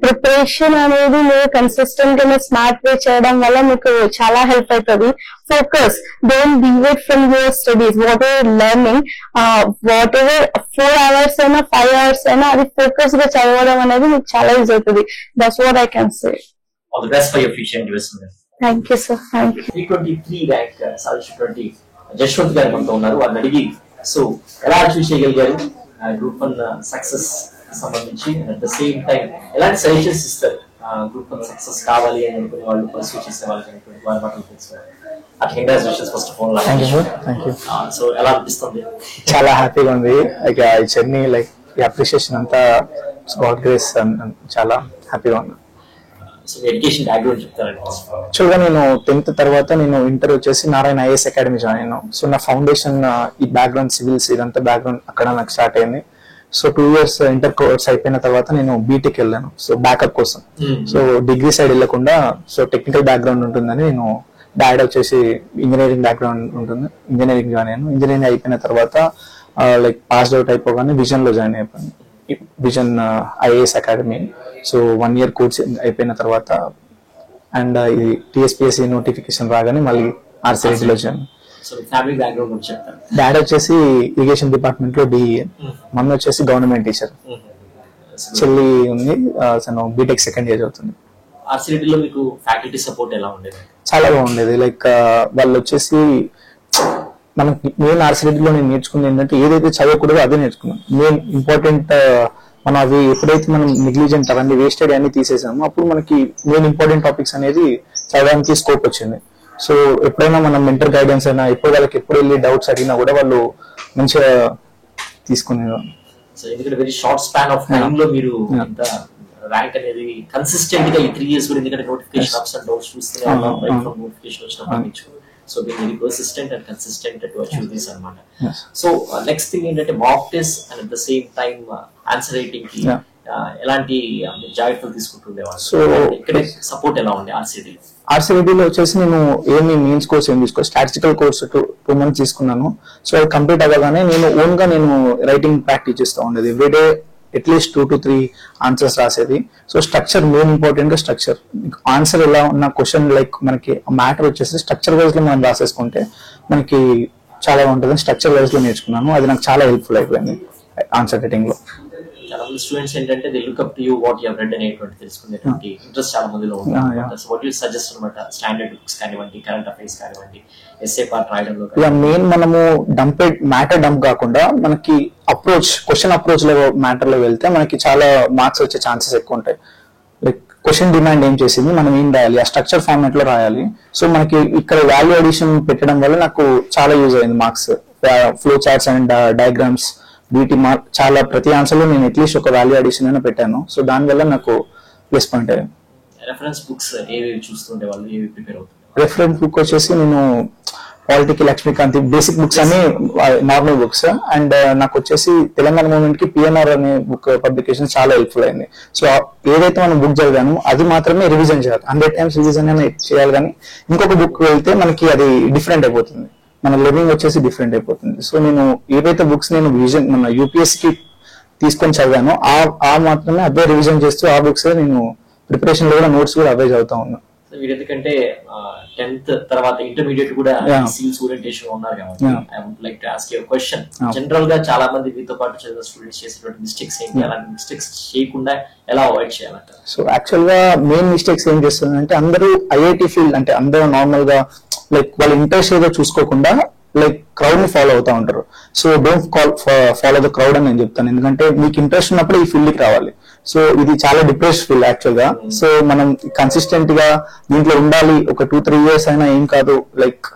Preparation అనేది మీరు కన్సిస్టెంట్ గా స్మార్ట్ వే చేయడం వల్ల మీకు చాలా హెల్ప్ అవుతుంది. Focus, don't deviate from your studies. What ever learning, what ever 4 hours అయినా 5 hours అయినా అది ఫోకస్ గా చదవడం అనేది మీకు చాలా యూజ్ అవుతుంది. That's what I can say. All the best for your future endeavors. Thank you sir. Thank you. 323 rank సాధించినటువంటి జశ్వంత్ గారు మనతో ఉన్నారు. వాళ్ళని అడిగి సో ఎలా అచీవ్ చేయగలిగారు గ్రూప్ 1 సక్సెస్ సంబంధించి, అట్ ద సేమ్ టైం ఎలాంటి సజెషన్స్ ఇస్తారు గ్రూప్ 1 సక్సెస్ కావాలి అని అనుకునే వాళ్ళు, పర్సూ చేసే వాళ్ళకి వారి మాటలు తెలుసుకోవాలి. అట్లా congratulations first of all. Thank you. So ఎలా అనిపిస్తుంది? చాలా హ్యాపీగా ఉంది. లైక్ ఈ జర్నీ, లైక్ ఈ అప్రిషియేషన్ అంతా గాడ్ గ్రేస్, చాలా హ్యాపీగా ఉంది. సో ఎడ్యుకేషన్ బ్యాక్గ్రౌండ్ చెప్తారండి. యాక్చువల్గా నేను 10th తర్వాత నేను ఇంటర్ వచ్చేసి నారాయణ ఐఏఎస్ అకాడమీ జాయిన్ అయ్యాను. సో నా ఫౌండేషన్ ఈ బ్యాక్గ్రౌండ్ సివిల్స్ ఇదంతా బ్యాక్గ్రౌండ్ అక్కడ నాకు స్టార్ట్ అయింది. సో 2 years ఇంటర్ కోర్స్ అయిపోయిన తర్వాత నేను బీటెక్ వెళ్ళాను, సో బ్యాకప్ కోసం. సో డిగ్రీ సైడ్ వెళ్ళకుండా సో టెక్నికల్ బ్యాక్గ్రౌండ్ ఉంటుందని నేను డాడ్ వచ్చేసి ఇంజనీరింగ్ బ్యాక్గ్రౌండ్ ఉంటుంది, ఇంజనీరింగ్ జాయిన్ అయ్యాను. ఇంజనీరింగ్ అయిపోయిన తర్వాత లైక్ పాస్డ్ అవుట్ అయిపోగానే విజన్ లో జాయిన్ అయిపోయాను, vision IAS academy. So 1 year course అయిపోయిన తర్వాత అండ్ ఇది టీఎస్పీఎస్సీ నోటిఫికేషన్ రాగానే మళ్ళీ ఆర్సీఐటీలో జాయిన్. సో ఫ్యామిలీ బ్యాక్గ్రౌండ్ గురించి చెప్తాను. డాడ్ వచ్చేసి ఇరిగేషన్ డిపార్ట్మెంట్ లో డిఈఏ, మమ్మీ వచ్చేసి గవర్నమెంట్ టీచర్. చెల్లి ఉంది, తను బీటెక్ సెకండ్ ఇయర్ అవుతుంది. ఆర్సీఐటీలో మీకు ఫ్యాకల్టీ సపోర్ట్ ఎలా ఉండేది? చాలా బాగుండేది. లైక్ వాళ్ళు వచ్చేసి మనకి మెయిన్ ఆర్సీఐటీలో నేను నేర్చుకుంది ఏంటంటే ఏదైతే చదవకూడదో అదే నేర్చుకున్నాను. మెయిన్ ఇంపార్టెంట్ మనం అవి ఎప్పుడైతే మనం నెగ్లిజెంట్ అవన్నీ వేస్టెడ్ అన్ని తీసేసామో అప్పుడు మనకి మెయిన్ ఇంపార్టెంట్ టాపిక్స్ అనేది చదవడానికి స్కోప్ వచ్చింది. సో ఎప్పుడైనా మనం మెంటర్ గైడెన్స్ అయినా ఎప్పుడు వాళ్ళకి ఎప్పుడు వెళ్ళి డౌట్స్ అడిగినా కూడా వాళ్ళు మంచిగా తీసుకునేవారు. సో ఎందుకంటే very short span of time లో మీరు ఇంత ర్యాంక్ అనేది కన్సిస్టెంట్ గా ఈ 3 years కూడా, ఎందుకంటే నోటిఫికేషన్ అప్స్ అండ్ డౌన్స్ చూస్తూనే ఉన్నాం రైట్ ఫ్రమ్ నోటిఫికేషన్ వచ్చినప్పటి నుంచి. So be very persistent and consistent to achieve this అన్నమాట. సో నెక్స్ట్ థింగ్ ఏంటంటే mock test and at the same time answer writing కి ఎలాంటి జాగ్రత్తలు తీసుకుంటుండేవాళ్ళు? సో ఇక్కడ సపోర్ట్ ఎలా ఉంది ఆర్సీడీ? ఆర్సీఐటీలో వచ్చేసి నేను ఏమి మెయిన్స్ కోర్స్ ఏం తీసుకో, స్టాటిస్టికల్ కోర్స్ 2 months తీసుకున్నాను. సో అది కంప్లీట్ అవ్వగానే నేను ఓన్ గా నేను రైటింగ్ ప్రాక్టీస్ చేస్తూ ఉండేది. ఎవ్రీడే అట్లీస్ట్ 2 to 3 ఆన్సర్స్ రాసేది. సో స్ట్రక్చర్ మెయిన్ ఇంపార్టెంట్ గా స్ట్రక్చర్, ఆన్సర్ ఎలా ఉన్న క్వశ్చన్ లైక్ మనకి మ్యాటర్ వచ్చేసి స్ట్రక్చర్ వైజ్ లో మనం రాసేసుకుంటే మనకి చాలా ఉంటుంది. స్ట్రక్చర్ వైజ్ లో నేర్చుకున్నాను, అది నాకు చాలా హెల్ప్ఫుల్ అయిపోయింది ఆన్సర్ రైటింగ్ లో. చాలా మంది స్టూడెంట్స్ ఏంటంటే they look up to you what you have read అనేటువంటి తెలుసుకునేటువంటి ఇంట్రెస్ట్ చాలా మందిలో ఉంటుంది. సో వాట్ యు సజెస్ట్ అన్నమాట, స్టాండర్డ్ బుక్స్ కానివ్వండి, కరెంట్ అఫైర్స్ కానివ్వండి, ఎస్ఏ పార్ట్ రాయడంలో మెయిన్ మనము మ్యాటర్ డంప్ కాకుండా మనకి అప్రోచ్, క్వశ్చన్ అప్రోచ్ లో మ్యాటర్ లో వెళ్తే మనకి చాలా మార్క్స్ వచ్చే ఛాన్సెస్ ఎక్కువ ఉంటాయి. లైక్ క్వశ్చన్ డిమాండ్ ఏం చేసింది, మనం ఏం రాయాలి, ఆ స్ట్రక్చర్ ఫార్మాట్ లో రాయాలి. సో మనకి ఇక్కడ వాల్యూ అడిషన్ పెట్టడం వల్ల నాకు చాలా యూజ్ అయింది. Marks, flow charts and diagrams, వీటి చాలా ప్రతి ఆన్సర్ లో నేను అట్లీస్ట్ ఒక వాల్యూ అడిషన్ అయినా పెట్టాను. సో దానివల్ల నాకు ప్లస్ పాయింట్ అయ్యింది. రెఫరెన్స్ బుక్స్ ఏవి చూస్తుండే వాళ్ళు, ఏవి ప్రిపేర్ అవుతుంది? రెఫరెన్స్ బుక్ వచ్చేసి నేను పాలిటికల్, లక్ష్మీకాంత్, బేసిక్ బుక్స్ అన్ని నార్మల్ బుక్స్. అండ్ నాకు వచ్చేసి తెలంగాణ మూవ్మెంట్ కి పిఎన్ఆర్ అనే బుక్ పబ్లికేషన్ చాలా హెల్ప్ఫుల్ అయింది. సో ఏదైతే మనం బుక్ చదివామో అది మాత్రమే రివిజన్ చేయాలి, 100 times రివిజన్ చేయాలి. కానీ ఇంకొక బుక్ వెళ్తే మనకి అది డిఫరెంట్ అయిపోతుంది, మన లివింగ్ వచ్చేసి డిఫరెంట్ అయిపోతుంది. సో నేను ఏవైతే బుక్స్ నేను విజన్ మన యూపీఎస్సీ కి తీసుకొని చదివానో ఆ మాత్రమే అదే రివిజన్ చేస్తూ ఆ బుక్స్ నేను ప్రిపరేషన్ లో కూడా నోట్స్ కూడా అవే చదువుతా ఉన్నాను. ఎందుకంటే 10th తర్వాత ఇంటర్మీడియట్ కూడా సివిల్స్ ఓరియంటేషన్ ఉన్నారు కాబట్టి I would like to ask you a question. General గా చాలా మంది మీతో పాటు చదివిన స్టూడెంట్స్ చేసేటువంటి మిస్టేక్స్ ఏంటి, అలాంటి మిస్టేక్స్ చేయకుండా ఎలా అవాయిడ్ చేయాలంట? సో యాక్చువల్ గా మెయిన్ మిస్టేక్స్ ఏం చేస్తున్నారంటే అందరూ ఐఐటి ఫీల్డ్ అంటే అందరూ నార్మల్ గా లైక్ వాళ్ళ ఇంట్రెస్ట్ ఏదో చూసుకోకుండా లైక్ క్రౌడ్ ని ఫాలో అవుతా ఉంటారు. So don't follow the crowd అని నేను చెప్తాను, ఎందుకంటే మీకు ఇంట్రెస్ట్ ఉన్నప్పుడు ఈ ఫీల్డ్ కి రావాలి. సో ఇది చాలా డిప్రెస్డ్ ఫీల్డ్ యాక్చువల్ గా. సో మనం కన్సిస్టెంట్ గా దీంట్లో ఉండాలి, ఒక 2-3 years అయినా ఏం కాదు, లైక్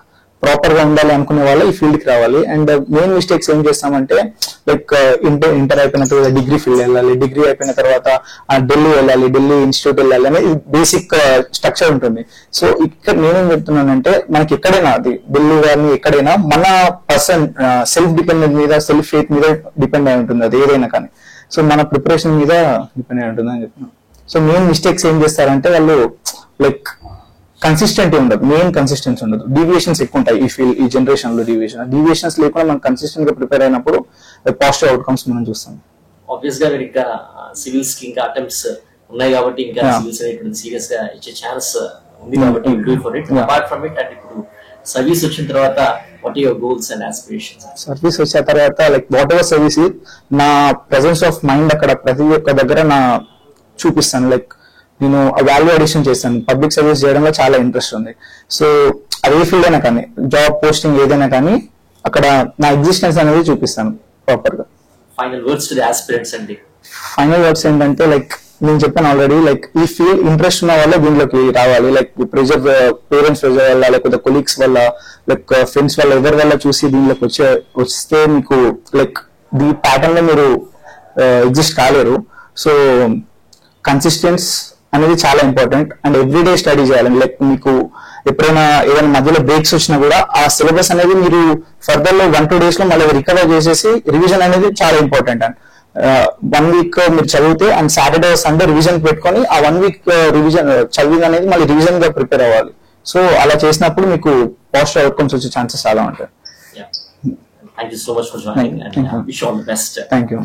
ప్రాపర్ గా ఉండాలి అనుకునే వాళ్ళు ఈ ఫీల్డ్ కి రావాలి. అండ్ మెయిన్ మిస్టేక్స్ ఏం చేస్తామంటే లైక్ ఇంటర్ అయిపోయిన తర్వాత డిగ్రీ ఫీల్డ్ వెళ్ళాలి, డిగ్రీ అయిపోయిన తర్వాత ఢిల్లీ వెళ్ళాలి, ఢిల్లీ ఇన్స్టిట్యూట్ వెళ్ళాలి అనేది బేసిక్ స్ట్రక్చర్ ఉంటుంది. సో ఇక్కడ నేనేం చెప్తున్నానంటే మనకి ఎక్కడైనా అది ఢిల్లీ కానీ ఎక్కడైనా మన పర్సన్ సెల్ఫ్ డిపెండెంట్ మీద, సెల్ఫ్ ఫెయిత్ మీద డిపెండ్ అయి ఉంటుంది అది ఏదైనా కానీ. సో మన ప్రిపరేషన్ మీద డిపెండ్ అయి ఉంటుంది అని చెప్తున్నాను. సో మెయిన్ మిస్టేక్స్ ఏం చేస్తారంటే వాళ్ళు లైక్ కన్సిస్టెంట్ ఉండదు, మెయిన్ కన్సిస్టెన్సీ ఉండదు, డీవియేషన్స్ ఎక్కువ ఉంటాయి ఈ జనరేషన్ లో. డీవియేషన్స్ లేకుండా మనం కన్సిస్టెంట్ గా ప్రిపేర్ అయినప్పుడు పాజిటివ్ అవుట్కమ్స్ మనం చూస్తాం. ఆబ్వియస్ గా ఇంకా సివిల్స్ కి ఇంకా అటెంప్ట్స్ ఉన్నాయి కాబట్టి ఇంకా సివిల్స్ అనేటువంటి సీరియస్ గా ఇచ్చే ఛాన్స్ ఉంది కాబట్టి do for it. Apart from it, and ఇప్పుడు సర్వీస్ వచ్చిన తర్వాత what are your goals and aspirations? Service వచ్చిన తర్వాత లైక్ వాట్ ఎవర్ సర్వీస్, నా ప్రెసెన్స్ ఆఫ్ మైండ్ అక్కడ ప్రతి ఒక్క దగ్గర నా చూపిస్తాను. లైక్ నేను వాల్యూ అడిషన్ చేస్తాను, పబ్లిక్ సర్వీస్ చేయడంలో చాలా ఇంట్రెస్ట్ ఉంది. సో అదే ఫీల్డ్ అయినా కానీ, జాబ్ పోస్టింగ్ ఏదైనా కానీ అక్కడ నా ఎగ్జిస్టెన్స్ అనేది చూపిస్తాను ప్రాపర్ గా. Final words to the aspirants అండి. ఫైనల్ వర్డ్స్ ఏంటంటే లైక్ నేను చెప్పాను ఆల్రెడీ, లైక్ ఈ ఫీల్డ్ ఇంట్రెస్ట్ ఉన్న వల్ల దీంట్లోకి రావాలి. లైక్ ప్రెజర్, పేరెంట్స్ ప్రెజర్ వల్ల, లేకపోతే కొలీగ్స్ వల్ల, లైక్ ఫ్రెండ్స్ వల్ల, ఎవరి వల్ల చూసి దీంట్లోకి వస్తే మీకు లైక్ ఈ ప్యాటర్న్ లో మీరు ఎగ్జిస్ట్ కాలేరు. సో కన్సిస్టెన్స్ అనేది చాలా ఇంపార్టెంట్. అండ్ ఎవ్రీడే స్టడీ చేయాలండి. లైక్ మీకు ఎప్పుడైనా ఏదైనా మధ్యలో బ్రేక్స్ వచ్చినా కూడా ఆ సిలబస్ అనేది మీరు ఫర్దర్ లో 1-2 days లో మళ్ళీ రికవర్ చేసేసి రివిజన్ అనేది చాలా ఇంపార్టెంట్. అండ్ 1 week మీరు చదివితే అండ్ సాటర్డే సండే రివిజన్ పెట్టుకొని ఆ 1 week రివిజన్ చదివింది అనేది మళ్ళీ రివిజన్ గా ప్రిపేర్ అవ్వాలి. సో అలా చేసినప్పుడు మీకు పాజిటివ్ అవుట్కమ్స్ వచ్చే ఛాన్సెస్ చాలా ఉంటాయి. Thank you so much for joining, and wish you all the best. Thank you.